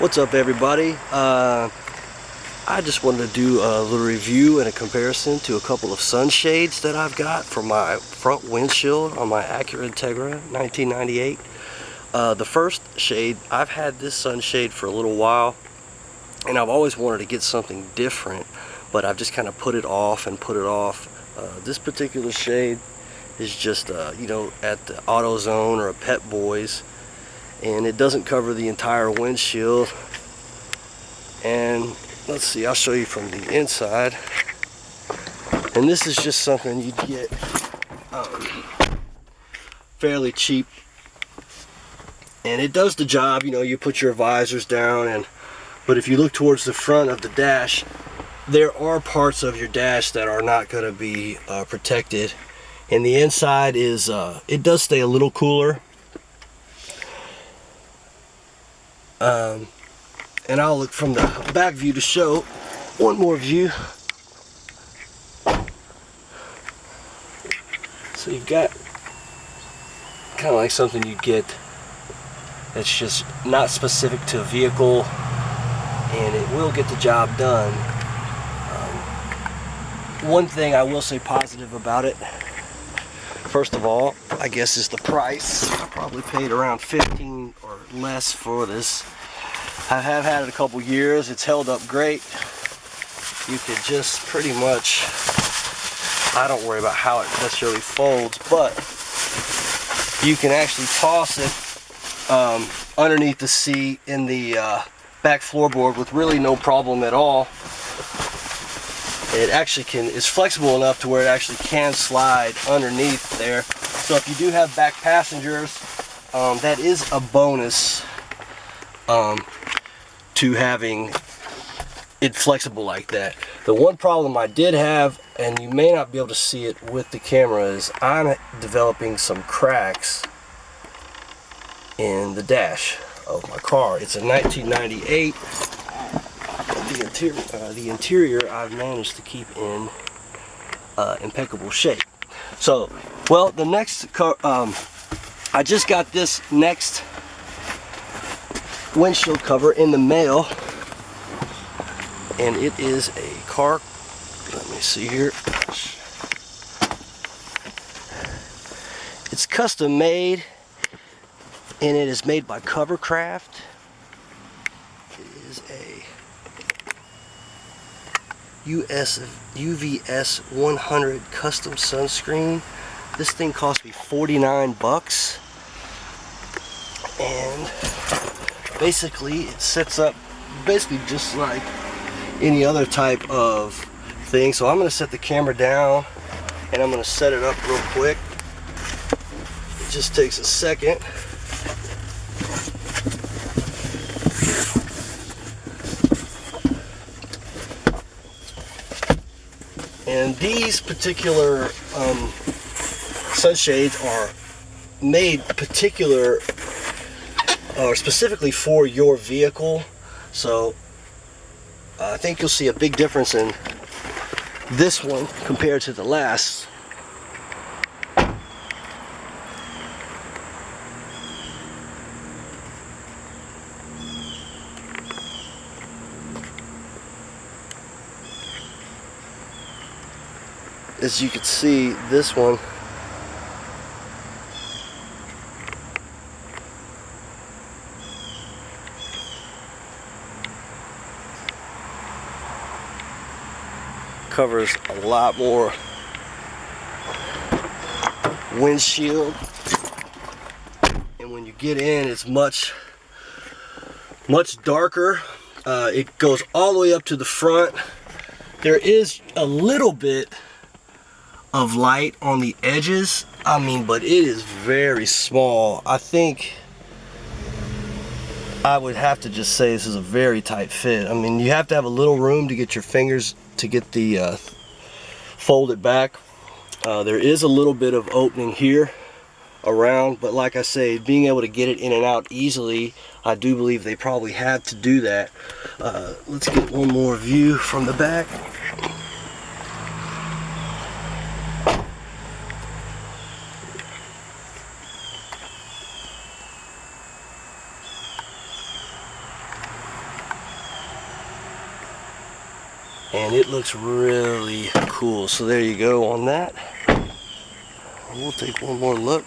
What's up, everybody? I just wanted to do a little review and a comparison to a couple of sunshades that I've got for my front windshield on my Acura Integra 1998. The first shade, I've had this sunshade for a little while, and I've always wanted to get something different, but I've just kind of put it off and put it off. This particular shade is just, you know, at the AutoZone or a Pep Boys, and it doesn't cover the entire windshield. And let's see, I'll show you from the inside. And this is just something you'd get fairly cheap, and it does the job. You know, you put your visors down, but if you look towards the front of the dash, there are parts of your dash that are not going to be protected, and the inside is it does stay a little cooler. And I'll look from the back view to show one more view. So you've got kind of like something you get that's just not specific to a vehicle, and it will get the job done. One thing I will say positive about it, first of all, I guess, is the price. I probably paid around $15 or less for this. I have had it a couple years. It's held up great. You could just pretty much, I don't worry about how it necessarily folds, but you can actually toss it underneath the seat in the back floorboard with really no problem at all. It actually is flexible enough to where it actually can slide underneath there. So if you do have back passengers, that is a bonus to having it flexible like that. The one problem I did have, and you may not be able to see it with the camera, is I'm developing some cracks in the dash of my car. It's a 1998. The interior I've managed to keep in impeccable shape. So, well, the next I just got this next windshield cover in the mail, and it is a car. Let me see here. It's custom made, and it is made by Covercraft. It is a UVS100 custom sunscreen. This thing cost me $49, and basically it sets up basically just like any other type of thing. So I'm going to set the camera down, and I'm going to set it up real quick. It just takes a second. And these particular sunshades are made specifically for your vehicle. So I think you'll see a big difference in this one compared to the last. As you can see, this one covers a lot more windshield, and when you get in, it's much darker. It goes all the way up to the front. There is a little bit of light on the edges, but it is very small. I think I would have to just say this is a very tight fit. You have to have a little room to get your fingers to get the fold it back. There is a little bit of opening here around, but like I say, being able to get it in and out easily, I do believe they probably had to do that. Let's get one more view from the back. and it looks really cool. So there you go on that. We'll take one more look.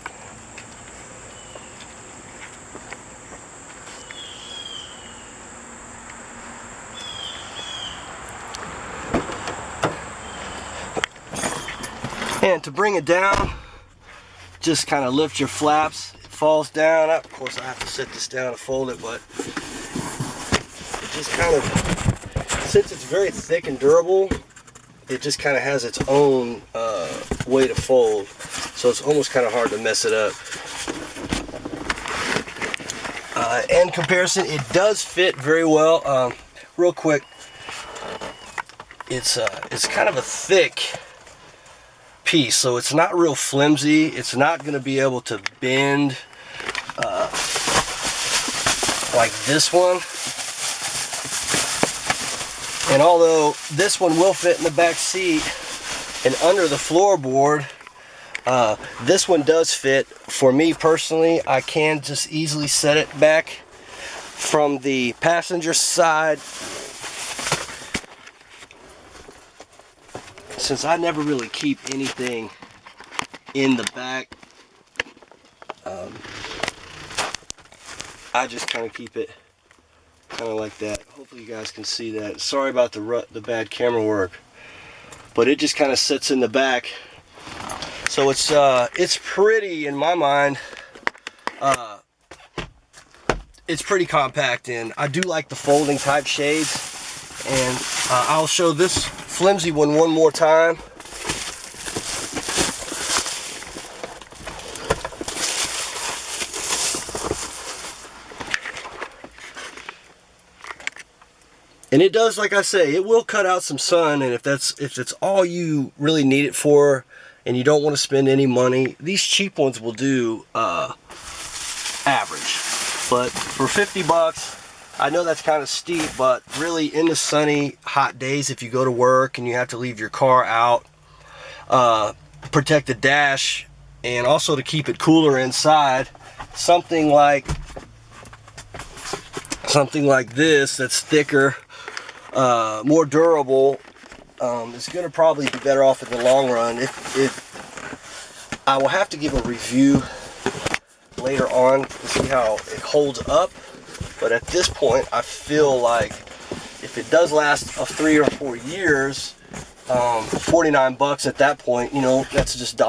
And to bring it down, just kind of lift your flaps. It falls down. Of course, I have to set this down and fold it, but it just kind of, since it's very thick and durable, it just kind of has its own way to fold. So it's almost kind of hard to mess it up. In comparison, it does fit very well. Real quick, it's kind of a thick piece, so it's not real flimsy. It's not going to be able to bend like this one. And although this one will fit in the back seat and under the floorboard, this one does fit. For me personally, I can just easily set it back from the passenger side. Since I never really keep anything in the back, I just kind of keep it kind of like that. Hopefully you guys can see that. Sorry about the bad camera work, but it just kind of sits in the back. So it's pretty, in my mind. It's pretty compact, and I do like the folding type shades. And I'll show this flimsy one more time. And it does, like I say, it will cut out some sun, and if it's all you really need it for, and you don't want to spend any money, these cheap ones will do average. But for 50 bucks, I know that's kind of steep, but really in the sunny, hot days, if you go to work and you have to leave your car out, protect the dash, and also to keep it cooler inside, something like this that's thicker, more durable, is going to probably be better off in the long run. If I will have to give a review later on to see how it holds up, but at this point I feel like if it does last 3 or 4 years, 49 bucks at that point, you know, that's just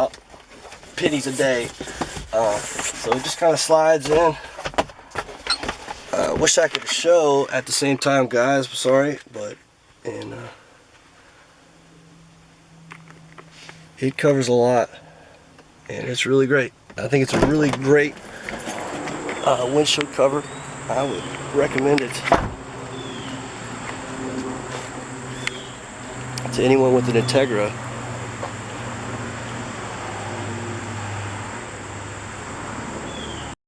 pennies a day. So it just kind of slides in. Wish I could show at the same time, guys. Sorry, but it covers a lot, and it's really great. I think it's a really great windshield cover. I would recommend it to anyone with an Integra.